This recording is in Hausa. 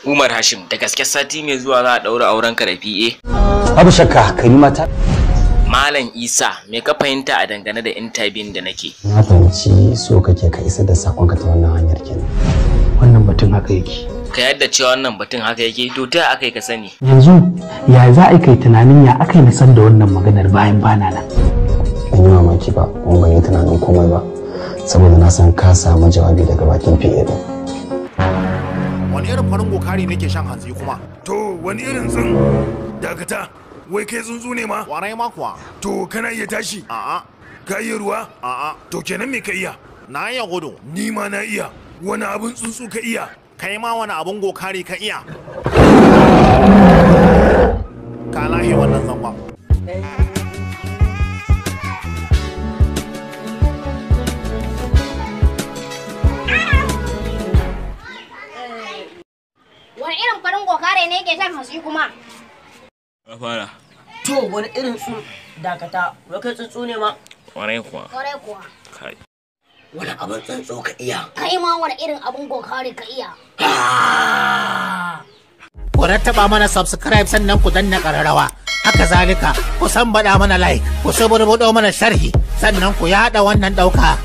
Umar Hashim, da gaske sati mai zuwa za a daura auren ka da PA? Babu shakka, Karimata. Malam Isa, me ka fahimta a dangane da interview da nake? Na fahimci so kake ka isa da sakonka ta wannan hanyar kenan. Wannan batun haka yake. Ka yadda cewa wannan batun haka yake, to ta akai ka sani. Yanzu ya za a kai tunanin ya akai na san da wannan maganar bayan bana nan. Ban yi mamaki ba, kuma ban yi tunanin komai ba, saboda na san ka samu jawabi daga bakin PA din. Wani irin farin gokari nake shan hantsi kuma? To wani irin tsin dakata, wai kai tsuntsu ne ma? Warai ma kuwa. To kana iya tashi? A'a. Ka iya ruwa? A'a. To kenan me ka iya? Na iya gudu. Ni ma na iya. Wani abin tsuntsu ka iya? Kai ma wani abun gokari ka iya? Ka lahi wannan zangon. Wani irin farin gokare ne ke shan hantsi kuma? Ka fara. To wani irin dakata, wai kai tsuntsu ne ma? Kwarai kuwa. Kwarai kuwa. Kai. Wani abin tsuntsu ka iya? Kai ma wani irin abun gokare ka iya? Ku rattaba mana subscribe sannan ku danna ƙararrawa. Haka zalika, ku san bada mana like, ku saburbudo mana sharhi, sannan ku yada wannan ɗauka